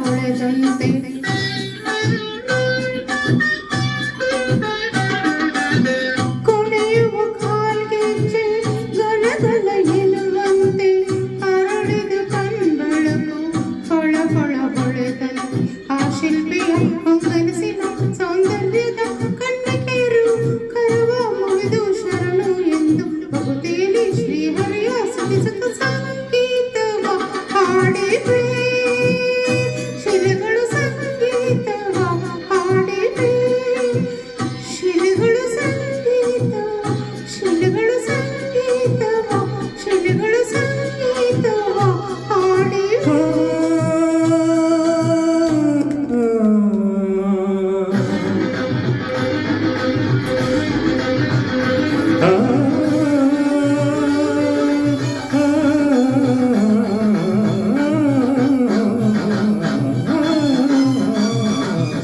ಹೊಳೆದಂತೆ ಕೊನೆಯುವ ಕಾಲ್ಗೆಜ್ಜೆ ಗಲಗಲ ಎನ್ನುವಂತೆ ಅರಳಿದ ಕಣ್ಬೆಳಕು ಫಳ ಫಳ ಹೊಳೆದಂತೆ ಆ ಶಿಲ್ಪಿಯ ಹೊಂಗನಸಿನ ಸೌಂದರ್ಯದ ಕಣ್ಣಕೇರು ಕರವ ಮುಗಿದು ಶರಣು ಎಂದು ಬಹುತೇಲಿ ಶ್ರೀಹರಿಯ ಸುತಿಸುತ್ತ ಸಂಗೀತವ ಹಾಡಿವೆ ಶಿಲೆಗಳು ಸಂಗೀತವ ಹಾಡಿವೆ ಶಿಲೆಗಳು ಸಂಗೀತವ ಶಿಲೆಗಳು ಸಂಗೀತವ ಶಿಲೆಗಳು ಸಂಗೀತವ ಹಾಡಿವೆ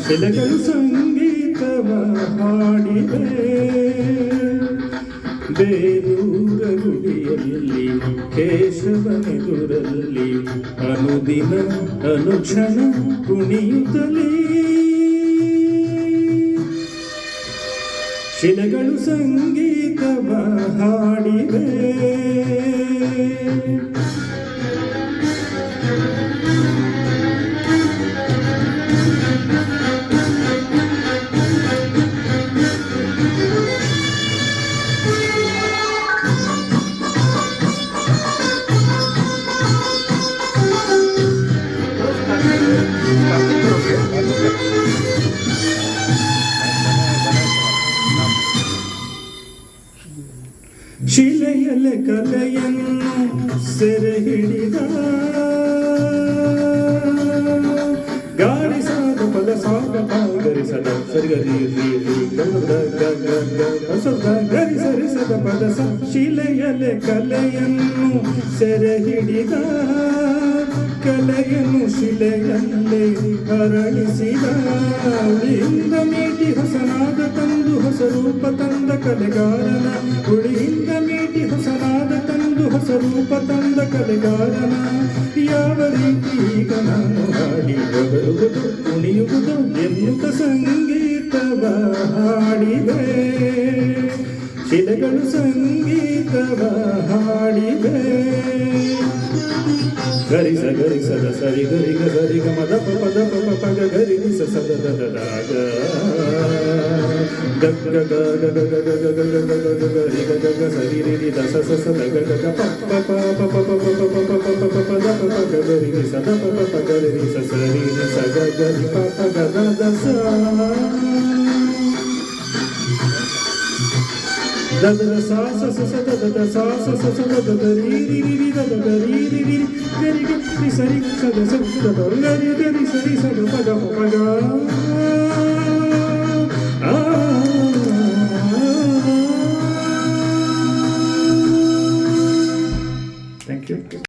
ಶಿಲೆಗಳು ಸಂಗೀತವ ಹಾಡಿವೆ ಬೇರೂರ ಗುಡಿಯಲ್ಲಿ ಕೇಶವನೆದುರಲ್ಲಿ ಅನುದಿನ ಅನುಕ್ಷಣ ಕುಣಿಯುತ್ತಲೇ ಶಿಲೆಗಳು ಸಂಗೀತವ ಹಾಡಿವೆ ಶಿಲೆಯಲೆ ಕಲೆಯನ್ನು ಸೆರೆ ಹಿಡಿದ ಗಾಳಿ ಸಾಗ ಪದ ಸಾಗ ಗರಿಸದ ಸರಿಗರಿ ಗರಿ ಸರಿಸದ ಪದ ಸ ಶಿಲೆಯಲೆ ಕಲೆಯನ್ನು ಸೆರೆ ಹಿಡಿದ ಕಲೆಯನ್ನು ಶಿಲೆಯಲ್ಲೇ ಅರಳಿಸಿದ ಉಳಿಯಿಂದ ಮೀಟಿ ಹೊಸನಾದ ತಂದು ಹೊಸ ರೂಪ ತಂದ ಕಲೆಗಾರನ ಉಳಿಯಿಂದ ಮೀಟಿ ಹೊಸನಾದ ತಂದು ಹೊಸ ರೂಪ ತಂದ ಕಲೆಗಾರನ ಯಾವ ರೀತಿ ಈಗ ನಾನು ಹಾಡಿ ಹೊಗಳುವುದು ಕುಣಿಯುವುದು ಎನ್ನುತ್ತ ಸಂಗೀತವ ಹಾಡಿವೆ ಶಿಲೆಗಳು ಸಂಗೀತವ ಹಾಡಿವೆ ಗರಿಸ ಗರಿಸದ ಸರಿ ಗರಿಗ ಸರಿಗ ಮದ ಪದ ಪಗ ಗರಿಸ ಸದ ದಾಗ ಗಗ ಗಗ ಗಗ ಗಗ ಗಗ ಗಗ ಗರಿ ಗಗ ಸರಿ ರಿ ದಸ ಸ ಗ ಗ ಪ ಪ ಪ ಪ ಪ ಪ ಪ ಪ ಪ ಪ ಪ ಪ ದ ಪ ಗ ಗರಿ ಸದ ಪ ಪ ಪ ಗರಿ ಸ ಸರಿ ರಿ ಸ ಗ ಗರಿ ಪ ಪ ಗ ದ ಸ ದದ ಸಾ ಸ ಸ ಸ ದದ ಸಾ ಸ ಸ ಸ ದದ ರಿ ರಿ ರಿ ದದ ಗರಿ ರಿ ರಿ ಗರಿ ರಿ ಸರಿ ಸ ದ ಸ ದ ಗರಿ ಗರಿ ಸರಿ ಸ ದ ಪ ಗ ಪ ಗ